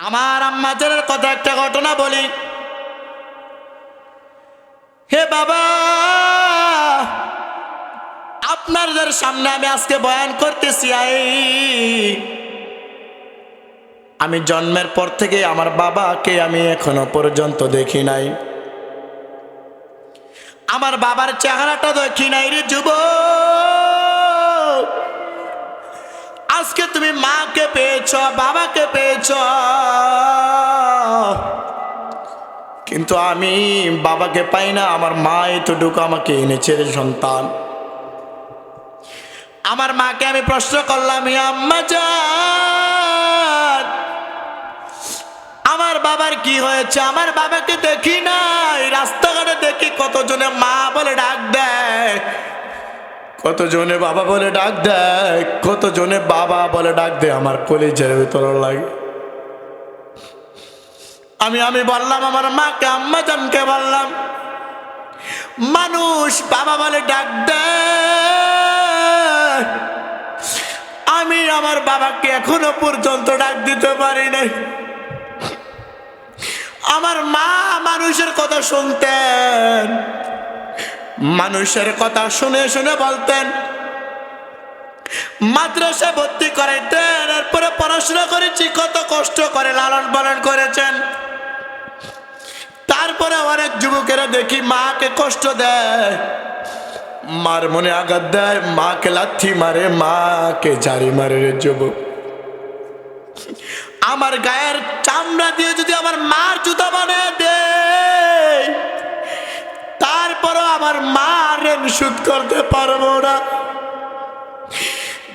আমার আম্মাজানের কথা একটা ঘটনা বলি। হে বাবা, আপনাদের সামনে আমি আজকে বয়ান করতেছি। আমি জন্মের পর থেকে আমার বাবাকে আমি এখনো পর্যন্ত দেখি নাই। আমার বাবার চেহারাটা দেখি নাই রে যুবক। আজকে তুমি মাকে পেয়েছ, বাবাকে পেয়েছ, কিন্তু আমি বাবাকে পাই না। আমার মা এতটুকু আমাকে এনেছে রে সন্তান। আমার মাকে আমি প্রশ্ন করলাম, হে আম্মা জান, আমার বাবার কি হয়েছে? আমার বাবাকে দেখি নাই। রাস্তাঘাটে দেখি কতজনে মা বলে ডাক দেয়, কতজনে বাবা বলে ডাক দেয়, কতজনে বাবা বলে ডাক দেয়। আমার কলিজার ভিতর লাগে। আমি বললাম আমার মাকে, আম্মা জানকে বললাম, মানুষ বাবা বলে ডাক দেয়, আমি আমার বাবাকে এখনো পর্যন্ত ডাক দিতে পারি নাই। আমার মা মানুষের কথা শুনতেন, মানুষের কথা শুনে শুনে বলতেন, মাদ্রাসা ভর্তি করাইতেন, এরপরে পড়াশোনা করেছি, কত কষ্ট করে লালন পালন করেছেন। তারপরে অনেক যুবকেরা দেখি মাকে কষ্ট দেয়, মার মনে আঘাত দেয়, মাকে লাথি মারে, মাকে জারি মারে রে যুবক। আমার গায়ের চামড়া দিয়ে যদি আমার মার জুতা বানিয়ে দেয়, তারপরও আমার মা ঋণ শোধ করতে পারবো না।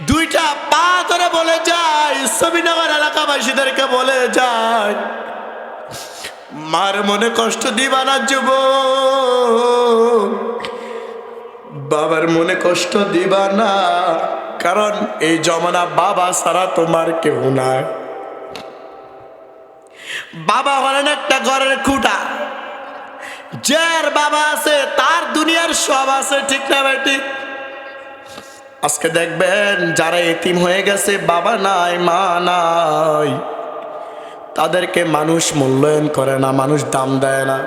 দুইটা পা ধরে বলে যায়, ছবিনগর এলাকাবাসীদেরকে বলে যায়, মার মনে কষ্ট দিবা না যুবক, বাবার মনে কষ্ট দিবা না, কারণ এই জমানা বাবা ছাড়া তোমার কেউ নাই। বাবা হলেন একটা ঘরের খুঁটা। যার বাবা আছে তার দুনিয়ার সব আছে, ঠিক না ভাই? ঠিক। আজকে দেখবেন যারা এতিম হয়ে গেছে, বাবা নাই, মা নাই, তাদেরকে মানুষ মূল্যায়ন করে না, মানুষ দাম দেয় না।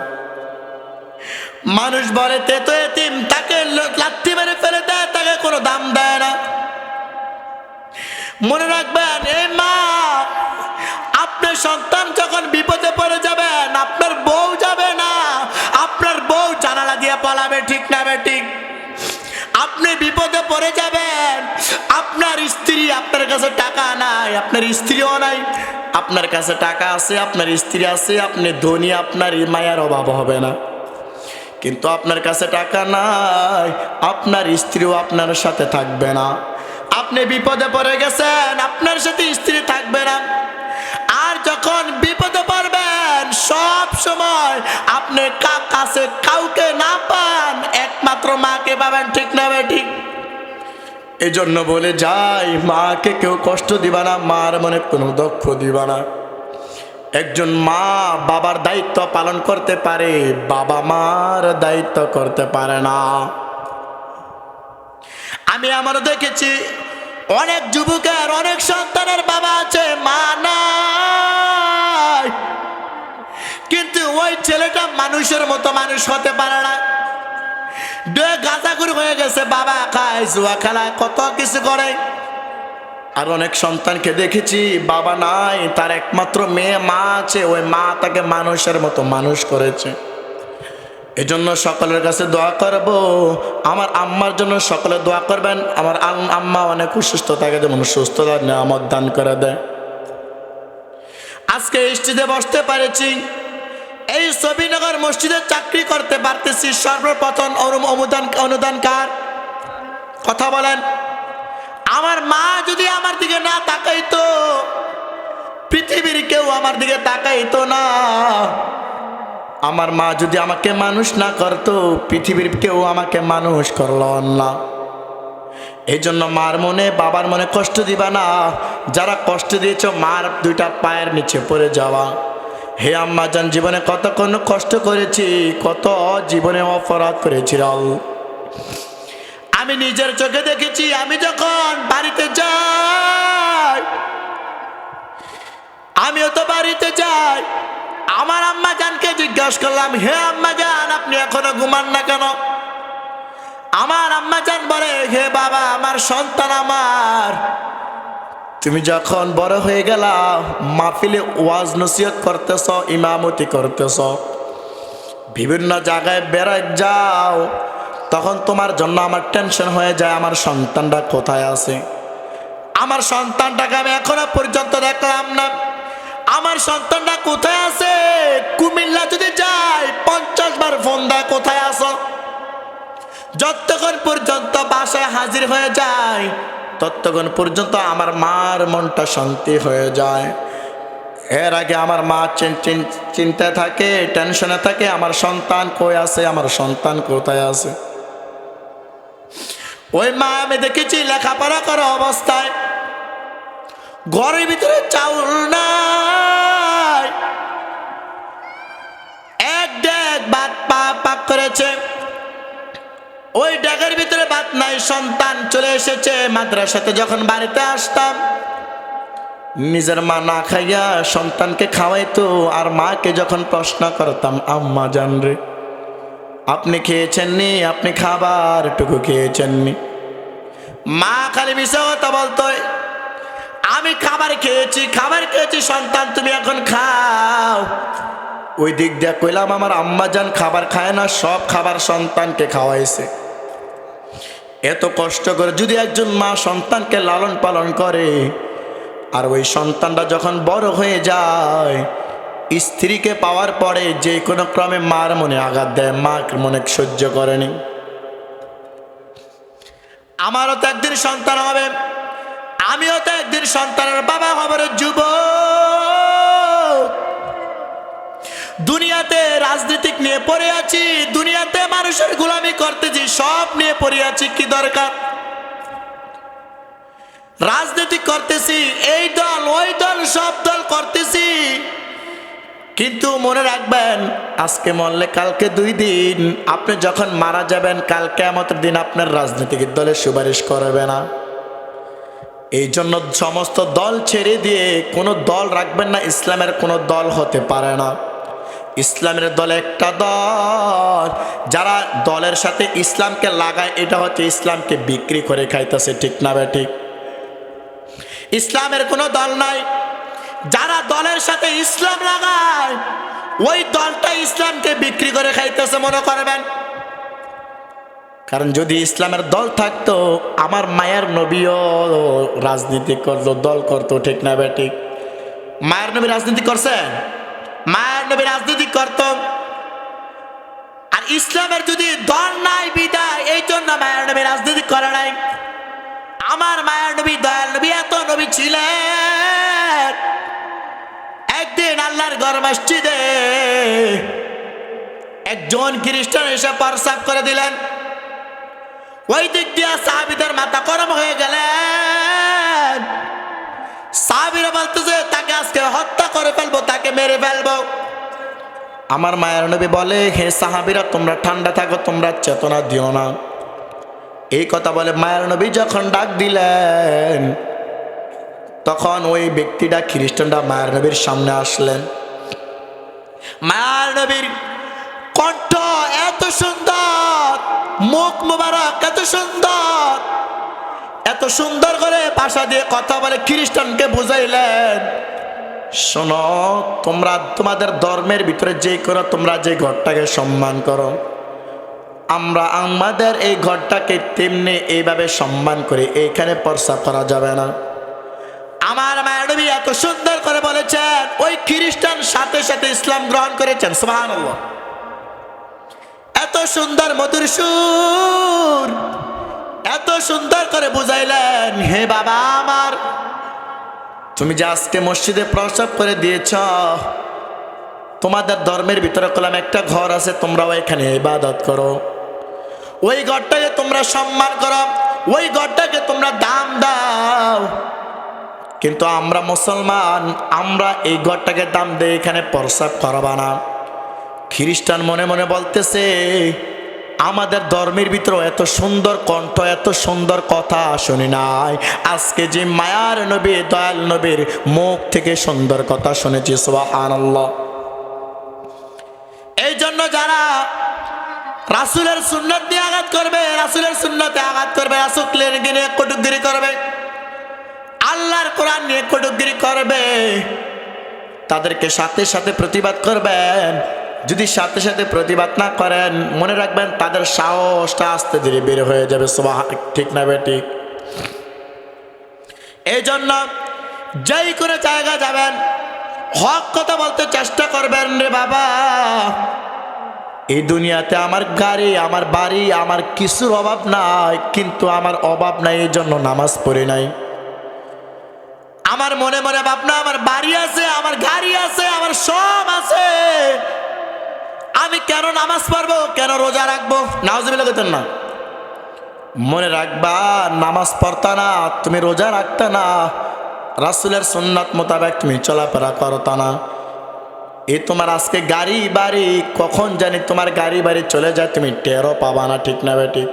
মানুষ বলে তে তো এতিম, তাকে লাথি মেরে ফেলে দেয়, তাকে কোনো দাম দেয় না। মনে রাখবেন, এই মা, আপনার সন্তান যখন বিপদে পড়ে যাবেন, আপনার বউ যাবে না, আপনার বউ জানালা দিয়ে পালাবে, ঠিক না ঠিক? আপনি বিপদে পড়ে যাবেন, আপনার স্ত্রী, আপনার কাছে টাকা নাই, আপনার স্ত্রীও নাই, আপনার কাছে টাকা আছে, আপনার স্ত্রী আছে, আপনি ধনী, আপনার মায়ের অভাব হবে না। কিন্তু আপনার কাছে টাকা নাই, আপনার স্ত্রীও আপনার সাথে থাকবে না। আপনি বিপদে পড়ে গেছেন, আপনার সাথে স্ত্রী থাকবে না। আর যখন বিপদে পড়বেন, সব সময় আপনি কাছে কাউকে না পান, একমাত্র মাকে পাবেন, ঠিক না ঠিক? এই জন্য বলে যাই, মাকে কেউ কষ্ট দিবা না, মার মনে কোনো দুঃখ দিবা না। একজন মা বাবার দায়িত্ব পালন করতে পারে, বাবা মার দায়িত্ব করতে পারে না। আমি আমারও দেখেছি অনেক যুবকের, অনেক সন্তানের বাবা আছে, মা নাই, কিন্তু ওই ছেলেটা মানুষের মতো মানুষ হতে পারে না। গাঁজাখুর হয়ে গেছে, বাবা খায়, জুয়া খেলায়, কত কিছু করে। আর অনেক সন্তানকে দেখেছি বাবা নাই, তার একমাত্র মেয়ে মা আছে, ওই মা তাকে মানুষের মতো মানুষ করেছে। এজন্য সকলের কাছে দোয়া করব, আমার আম্মার জন্য সকলে দোয়া করবেন। আমার আম্মা অনেক অসুস্থ থাকে, যেমন সুস্থতার নিয়ামত দান করে দেয়। আজকে স্টেজে বসতে পারেছি, এই ছবিনগর মসজিদে চাকরি করতে পারতেছি, সর্বপ্রথম অনুদান কার? কথা বলেন। আমার মা যদি আমার দিকে না তাকাইতো, পৃথিবীর কেউ আমার দিকে তাকাইতো না। আমার মা যদি আমাকে মানুষ না করতো, পৃথিবীর কেউ আমাকে মানুষ করলো না। এই জন্য মার মনে, বাবার মনে কষ্ট দিবা না। যারা কষ্ট দিয়েছ, মার দুইটা পায়ের নিচে পড়ে যাওয়া। হে আম্মা জান, জীবনে কত কষ্ট করেছি, কত জীবনে অপরাধ করেছি। আমি নিজের চোখে দেখেছি, আমি যখন বাড়িতে যাই, আমিও তো বাড়িতে যাই। আমার আম্মা জানকে জিজ্ঞাসা করলাম, হে আম্মা জান, আপনি এখনো ঘুমান না কেন? আমার আম্মা জান বলে, হে বাবা, আমার সন্তান আমার, তুমি যখন বড় হয়ে গেলা, মাহফিলে ওয়াজ নসিহত করতেছ, ইমামতি করতেছ, বিভিন্ন জায়গায় বেড়ায় যাও, তখন তোমার জন্য আমার টেনশন হয়ে যায়, আমার সন্তানটা কোথায় আছে। আমার সন্তানটাকে আমি এখনো পর্যন্ত দেখলাম না। আমার সন্তানটা কোথায় আছে? কুমিল্লা যদি যাই 50 বার ফোন দেয়, কোথায় আছো? যতক্ষণ পর্যন্ত বাসায় হাজির হয়ে যায়, ততক্ষণ পর্যন্ত আমার মার মনটা শান্তি হয়ে যায়। এর আগে আমার মা চিন্তায় থাকে, টেনশনে থাকে, আমার সন্তান কই আছে, আমার সন্তান কোথায় আছে। ওই মা আমি দেখেছি লেখাপড়া করা অবস্থায় ঘরের ভিতরে চাউল নাই, এক ডেক ভাত পাক করেছে, ওই ডেকের ভিতরে ভাত নাই। সন্তান চলে এসেছে মাদ্রাসাতে। যখন বাড়িতে আসতাম, নিজের মা না খাইয়া সন্তানকে খাওয়াইতো, আর মাকে যখন প্রশ্ন করতাম, আম্মা জান রে, আপনি খেয়েছেননি? আপনি খাবার টুকু খেয়েছেননি? মা খালি মিশা কথা বলতো, আমি খাবার খেয়েছি, খাবার খেয়েছি। সন্তান তুমি এখন খাও। ওই দিক দিয়ে কইলাম, আমার আম্মা জান খাবার খায় না, সব খাবার সন্তানকে খাওয়াইছে। এত কষ্ট করে যদি একজন মা সন্তানকে লালন পালন করে, আর ওই সন্তানটা যখন বড় হয়ে যায়, স্ত্রীকে পাওয়ার পরে যে কোনো ক্রমে মার মনে আঘাত দেয়, মার মনে সহ্য করেনি। আমারও তো একদিন সন্তান হবে, আমিও তো একদিন সন্তানের বাবা হব। যুব দুনিয়াতে রাজনীতিক নিয়ে পড়ে আছি, দুনিয়াতে মানুষের গোলামি করতেছি, সব নিয়ে পড়ে আছি। কি দরকার? রাজনীতি করতেছি, এই দল ওই দল, সব দল করতেছি, কিন্তু মনে রাখবেন, আজকে মরলে কালকে 2 দিন। আপনি যখন মারা যাবেন, কাল কিয়ামতের দিন আপনার রাজনৈতিক দলে সুপারিশ করবে না। এই জন্য সমস্ত দল ছেড়ে দিয়ে কোনো দল রাখবেন না। ইসলামের কোনো দল হতে পারে না। ইসলামের দল একটা দল, যারা দলের সাথে ইসলামকে লাগায়, এটা হচ্ছে ইসলামকে বিক্রি করে খাইতেছে। ঠিক না বে ঠিক? ইসলামের কোনো দল নাই। যারা দলের সাথে ইসলাম লাগায়, ওই দলটা ইসলামকে বিক্রি করে খাইতেছে মনে করবেন। কারণ যদি ইসলামের দল থাকতো, আমার মায়ের নবীও রাজনীতি করতো, দল করতো। ঠিক না বে ঠিক? মায়ের নবী রাজনীতি করছেন? মায়ের নবী রাজনীতি করত। আর ইসলামের যদি দল নাই বিদায়, এই জন্য মায়ের নবী রাজনীতি করে নাই। আমার মায়ের নবী দয়াল নবী, এত নবী ছিলেন। একদিন আল্লাহর ঘর মসজিদে একজন খ্রিস্টান এসে প্রস্রাব করে দিলেন। ওই দিক দিয়ে সাহাবীদের মাথা গরম হয়ে গেলেন। সাহাবীরা বলতেছে, তাকে আজকে হত্যা করে ফেলবো, তাকে মেরে ফেলবো। আমার মায়ের নবী বলে, হে সাহাবীরা, তোমরা ঠান্ডা থাকো, তোমরা চেতনা দিও না। এই কথা বলে মায়ের নবী যখন ডাক দিলেন, তখন ওই ব্যক্তিটা, খ্রিস্টানটা মায়ের নবীর সামনে আসলেন। মায়ের নবীর কণ্ঠ এত সুন্দর, মুখ মুবারক এত সুন্দর, এত সুন্দর করে ভাষা দিয়ে কথা বলে খ্রিস্টানকে বুঝাইলেন, শোনো, তোমরা তোমাদের ধর্মের ভিতরে যে করো, তোমরা যে ঘরটাকে সম্মান করো, আমরা আমাদের এই ঘরটাকে তেমনি এইভাবে সম্মান করি। এইখানে প্রস্রাব করা যাবে না। আমার মায়ের নবী এত সুন্দর করে বলেছেন, ওই খ্রিস্টান সাথে সাথে ইসলাম গ্রহণ করেছেন। সুবহানাল্লাহ। এত সুন্দর মধুর সুর, এত সুন্দর করে বুঝাইলেন, হে বাবা আমার, তুমি যে আজকে মসজিদে প্রস্রাব করে দিয়েছ, তোমাদের ধর্মের ভিতরে কলাম একটা ঘর আছে, তোমরাও এখানে ইবাদত করো, ওই ঘরটাকে তোমরা সম্মান করো, ওই ঘরটাকে তোমরা দাম দাও। কিন্তু আমরা মুসলমান, আমরা এই ঘরটাকে দাম দিয়ে এখানে প্রস্রাব করবা না। খ্রিস্টান মনে মনে বলতেছে, আমাদের ধর্মের ভিতরে এত সুন্দর কণ্ঠ, এত সুন্দর কথা শুনি নাই। আজকে যে মায়ার নবী, দয়াল নবীর মুখ থেকে সুন্দর কথা শুনেছি, সুবহানাল্লাহ। এই জন্য যারা রাসূলের সুন্নাত নিয়ে আঘাত করবে, রাসূলের সুন্নাতে আঘাত করবে, রাসূলের নিয়ে কটুক্তিগিরি করবে, আল্লাহর কোরআন নিয়ে কটুক্তিগিরি করবে, তাদেরকে সাথে সাথে প্রতিবাদ করবেন। যদি সাথে সাথে প্রতিবাদ না করেন, মনে রাখবেন তাদের সাহসটা আস্তে ধীরে বের হয়ে যাবে। ঠিক না বেটি? এই জন্য যেই করে জায়গা যাবেন, হক কথা বলতে চেষ্টা করবেন। রে বাবা, এই দুনিয়াতে আমার গাড়ি, আমার বাড়ি, আমার কিছুর অভাব নাই, কিন্তু আমার অভাব নাই এই জন্য নামাজ পড়ি নাই। আমার মনে মনে ভাবনা, আমার বাড়ি আছে, আমার গাড়ি আছে, আমার সব আছে, আমি কেন নামাজ পড়বো, কেন রোজা রাখবো? নাউজুবিল্লাহ কইতেন না। মনে রাখবা, নামাজ পড়তা না, তুমি রোজা রাখতা না, রাসূলের সুন্নাত মোতাবেক তুমি চলাফেরা করতা না, এই তোমার আজকে গাড়ি বাড়ি কখন জানি তোমার গাড়ি বাড়ি চলে যায়, তুমি টেরও পাবা না। ঠিক না বেটি?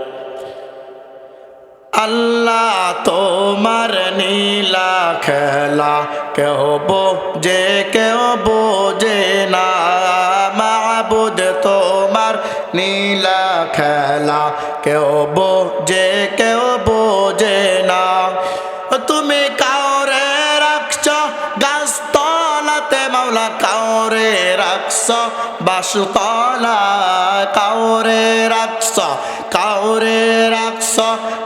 আল্লাহ তোমার নীলা খেলা কেউ বোঝে, কেউ বোঝে না। মাবুদ তোমার নীলা খেলা কেউ বোঝে, কেউ বোঝে না। তুমি কাউরে রাখছ গাছতলাতে মাওলা, কাউরে রাখছ বাসতলা, কাউরে রাখছ, কাউরে রাখছ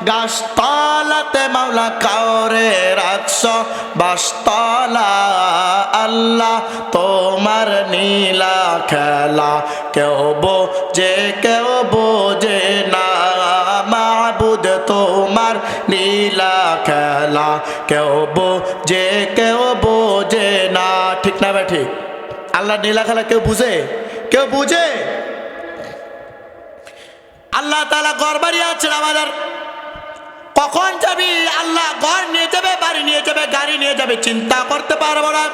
গাছতলাতে মাওলা, কাউরে রাখছ বাসতলা। আল্লাহ তোমার নীলা খেলা কেউ বোঝে, কেউ বোঝে না। মাবুদ তোমার নীলা খেলা কেউ বোঝে, কেউ বোঝে না। ঠিক না ভাই? ঠিক। আল্লাহ নীলা খেলা কেউ বুঝে? কেউ বুঝে? আল্লাহ তাআলা ঘর বাড়ি আছেন আমাদের, কখন যাবি? আল্লাহ ঘর নিয়ে যাবে, বাড়ি নিয়ে যাবে, গাড়ি নিয়ে যাবে, চিন্তা করতে পারবো না।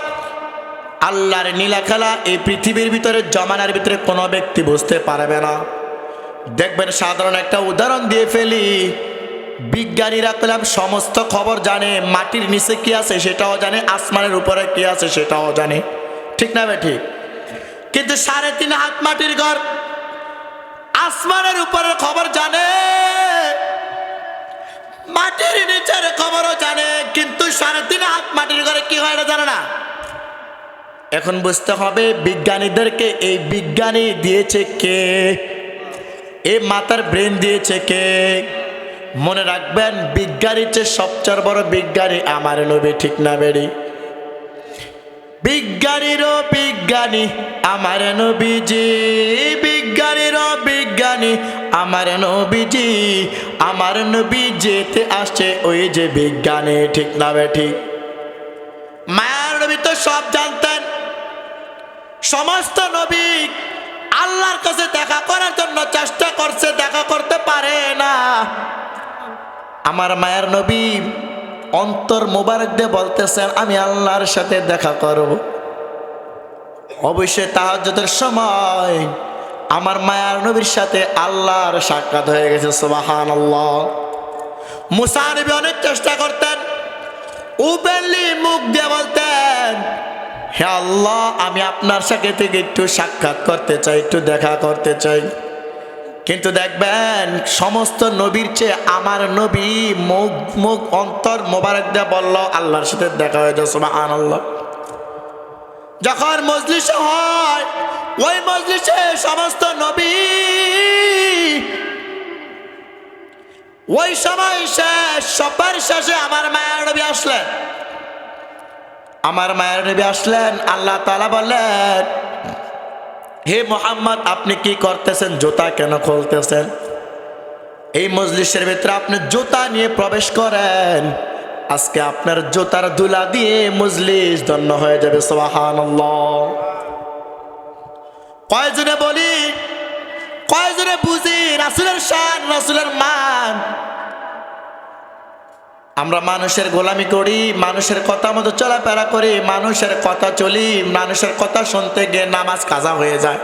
আল্লাহর নীলা খেলা এই পৃথিবীর ভিতরে, জমানার ভিতরে কোনো ব্যক্তি বুঝতে পারবে না। দেখবেন, সাধারণ একটা উদাহরণ দিয়ে ফেলি, বিজ্ঞানীরা পেলাম সমস্ত খবর জানে, মাটির নিচে কি আছে সেটাও জানে, আসমানের উপরে কি আছে সেটাও জানে। ঠিক না ভাই? ঠিক। কিন্তু 3.5 হাত মাটির ঘর, আসমানের উপরের খবর জানে, মাটির নিচের খবরও জানে, কিন্তু 3.5 হাত মাটির ঘরে কি হয় এটা জানে না। এখন বুঝতে হবে বিজ্ঞানীদেরকে এই বিজ্ঞানী দিয়েছে কে, এই মাথার ব্রেন দিয়েছে কে? মনে রাখবেন, বিজ্ঞানীর চেয়ে সবচেয়ে বড় বিজ্ঞানী আমার নবী। ঠিক না বেড়ি? বিজ্ঞানীরও বিজ্ঞানী আমার নবীজি, বিজ্ঞানীরও বিজ্ঞানী আমার নবীজি। আমার নবী যেতে আসছে ওই যে বিজ্ঞানী। ঠিক না বেঠি? মায়ার নবী তো সব জানতেন। সমস্ত নবী আল্লাহর কাছে দেখা করার জন্য চেষ্টা করছে, দেখা করতে পারে না। আমার মায়ার নবী অন্তর মোবারক দিয়ে বলতেছেন, আমি আল্লাহর সাথে দেখা করব। অবশ্যই তাহাজ্জুদের সময় আমার মায়ার নবীর সাথে আল্লাহর সাক্ষাৎ হয়ে গেছে। সুবহানাল্লাহ। মুসা নবী অনেক চেষ্টা করতেন, ওপেনলি মুখ দিয়ে বলতেন, হে আল্লাহ, আমি আপনার সাথে থেকে একটু সাক্ষাৎ করতে চাই, একটু দেখা করতে চাই। কিন্তু দেখবেন, সমস্ত নবীর চেয়ে আমার নবী মুখ অন্তর মোবারক দিয়ে বলল, আল্লাহর সাথে দেখা হয়ে যায়। সুবহানাল্লাহ। যখন মজলিস হয়, ওই মজলিসে সমস্ত নবী, ওই সময় শেষ, সবার শেষে আমার মায়ের নবী আসলেন। আমার মায়ের নবী আসলেন, আল্লাহ তাআলা বললেন, হে মুহাম্মদ, আপনি কি করতেছেন? জুতা কেন খুলতেছেন? এই মজলিসের ভিতরে আপনি জুতা নিয়ে প্রবেশ করেন, আজকে আপনার জুতার ধুলা দিয়ে মজলিস ধন্য হয়ে যাবে। সুবহানাল্লাহ। কয়জনে বলি, কয়জনে বুঝি রাসূলের শান, রাসূলের মান? আমরা মানুষের গোলামি করি, মানুষের কথা মতো চলাফেরা করি, মানুষের কথা চলি, মানুষের কথা শুনতে গিয়ে নামাজ কাজা হয়ে যায়।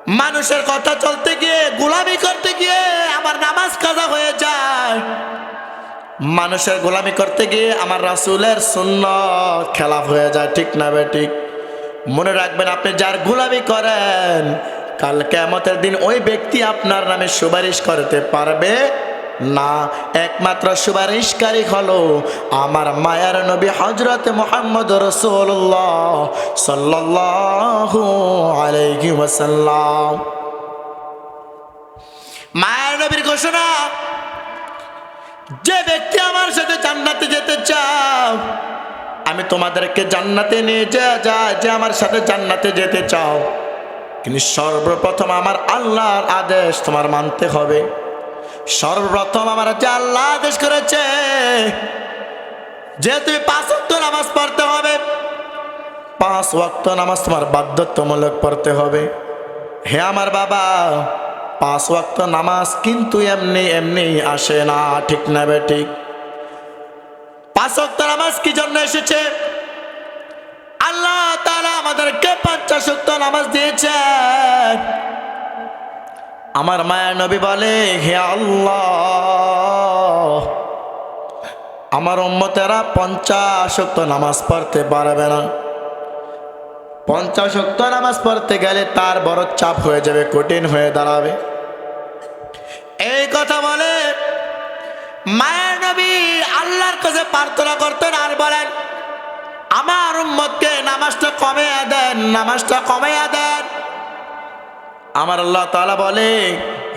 মানুষের কথা চলতে গিয়ে, গোলামি করতে গিয়ে আমার নামাজ কাজা হয়ে যায়। মানুষের গোলামি করতে গিয়ে আমার রাসূলের সুন্নাত খেলাফ হয়ে যায়, ঠিক না বেঠিক? মনে রাখবেন, আপনি যার গোলামি করেন, কাল কিয়ামতের দিন ওই ব্যক্তি আপনার নামে সুপারিশ করতে পারবে না। একমাত্র সুপারিশকারী হলো আমার মায়ার নবী হযরত মুহাম্মদ রাসূলুল্লাহ সাল্লাল্লাহু আলাইহি ওয়াসাল্লাম। মায়ার নবীর ঘোষণা, যে ব্যক্তি আমার সাথে জান্নাতে যেতে চাও, আমি তোমাদেরকে জান্নাতে নিয়ে যায়, যে আমার সাথে জান্নাতে যেতে চাও, কিন্তু সর্বপ্রথম আমার আল্লাহর আদেশ তোমার মানতে হবে। সর্বপ্রথম আমার যে আল্লাহ আদেশ করেছে যে তুমি 5 ওয়াক্ত নামাজ পড়তে হবে, 5 ওয়াক্ত নামাজ তোমার বাধ্যতামূলক পড়তে হবে। হে আমার বাবা, 5 ওয়াক্ত নামাজ কিন্তু এমনি এমনি আসে না, ঠিক না বেঠিক? 5 ওয়াক্ত নামাজ কি জন্য এসেছে? আল্লাহ তাআলা আমাদেরকে 50 ওয়াক্ত নামাজ দিয়েছেন। আমার মায়ের নবী বলে, হে আল্লাহ, আমার উম্মতেরা 50 ওয়াক্ত নামাজ পড়তে পারবে না। 50 ওয়াক্ত নামাজ পড়তে গেলে তার বড় চাপ হয়ে যাবে, কঠিন হয়ে দাঁড়াবে। এই কথা বলে মায়ের নবী আল্লাহর কাছে প্রার্থনা করতেন আর বলেন, আমার উম্মতকে নামাজটা কমিয়ে দেন, নামাজটা কমিয়ে দেন। আমার আল্লাহ তাআলা বলে,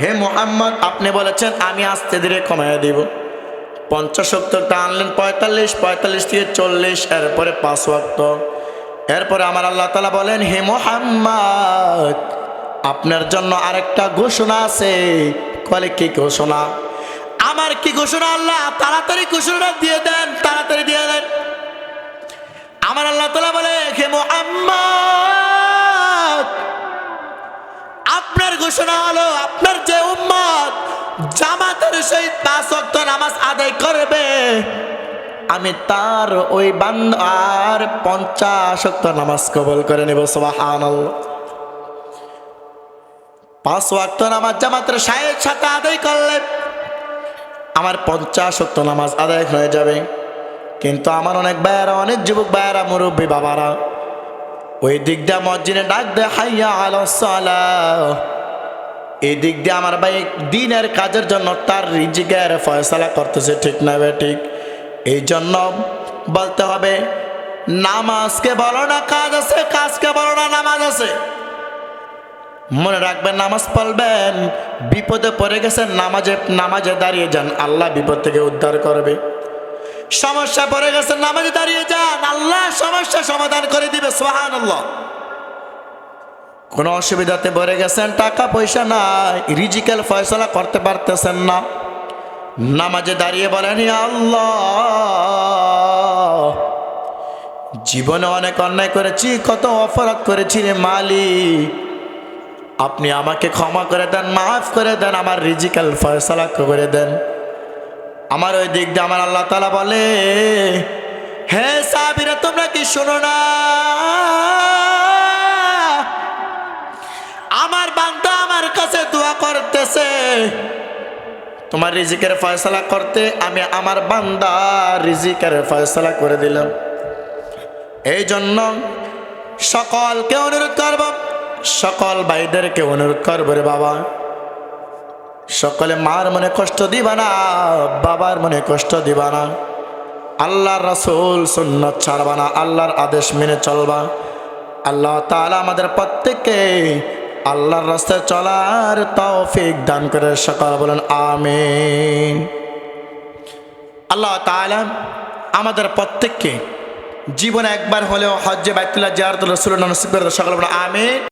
হে মুহাম্মদ, আপনি বলেছেন আমি আস্তে ধীরে কমিয়ে দিব। 50 ওয়াক্তটা আনলেন 45, 45 থেকে 40, এরপরে 5 ওয়াক্ত। এরপরে আমার আল্লাহ তাআলা বলেন, হে মুহাম্মদ, আপনার জন্য আরেকটা ঘোষণা আছে। বলে, কি ঘোষণা? আমার কি ঘোষণা? আল্লাহ তাড়াতাড়ি ঘোষণা দিয়ে দেন, তাড়াতাড়ি দিয়ে দেন। আমার আল্লাহ তাআলা বলে, হে মুহাম্মদ, আপনার ঘোষণা হলো আপনার যে উম্মত জামাতের সহিত 5 ওয়াক্ত নামাজ আদায় করবে, আমি তার ওই বান্দার 50 ওয়াক্ত নামাজ কবুল করে নেব। সুবহানাল্লাহ। 5 ওয়াক্ত নামাজ জামাতের সাথে আদায় করলে আমার 50 ওয়াক্ত নামাজ আদায় হয়ে যাবে। কিন্তু আমার অনেক ভাইয়ারা, অনেক যুবক ভাইয়ারা, মুরব্বী বাবারা ওই দিক দিয়ে মসজিদে ডাক দেয়, হাইয়া আলাস সালাহ। এই দিক দিয়ে আমার ভাই দিনের কাজের জন্য তার রিজিকের ফয়সালা করতেছে, ঠিক না বেঠিক? এই জন্য বলতে হবে, নামাজকে বলো না কাজ আছে, কাজকে বলো না নামাজ আছে। মনে রাখবেন, নামাজ পড়বেন, বিপদে পড়ে গেছেন, নামাজে দাঁড়িয়ে যান, আল্লাহ বিপদ থেকে উদ্ধার করবে। সমস্যা পড়ে গেছেন, নামাজে দাঁড়িয়ে যান, আল্লাহ সমস্যা সমাধান করে দিবে। সুবহানাল্লাহ। কোন অসুবিধাতে পড়ে গেছেন, টাকা পয়সা নাই, রিজিকের ফয়সালা করতে পারতেছেন না, নামাজে দাঁড়িয়ে বলেন, ইয়া আল্লাহ, জীবনে অনেক অন্যায় করেছি, কত অপরাধ করেছি রে মালিক, আপনি আমাকে ক্ষমা করে দেন, মাফ করে দেন, আমার রিজিকের ফয়সালা করে দেন। আমার ওই দিক দিয়ে আমার আল্লাহ তাআলা বলে, হে সাহাবীরা, তোমরা কি শোনো না? আমার বান্দা আমার কাছে দোয়া করতেছে তোমার রিজিকের ফয়সালা করতে, আমি আমার বান্দা রিজিকের ফয়সালা করে দিলাম। এই জন্য সকলকে অনুরোধ করব, সকল ভাইদেরকে অনুরোধ করবো, রে বাবা, সকলে মার মনে কষ্ট দিবা না, বাবার মনে কষ্ট দিবা না, আল্লাহর রাসূল সুন্নাত ছাড়বা না, আল্লাহর আদেশ মেনে চলবা। আল্লাহ তাআলা আমাদের প্রত্যেককে আল্লাহর রাস্তায় চলার তৌফিক দান করে। সকল বলেন আমিন। আল্লাহ তাআলা আমাদের প্রত্যেককে জীবনে একবার হলেও হজ্জে বাইতুল্লাহ জিয়ারতুল রাসূল নসিব করে। সকল বলেন আমিন।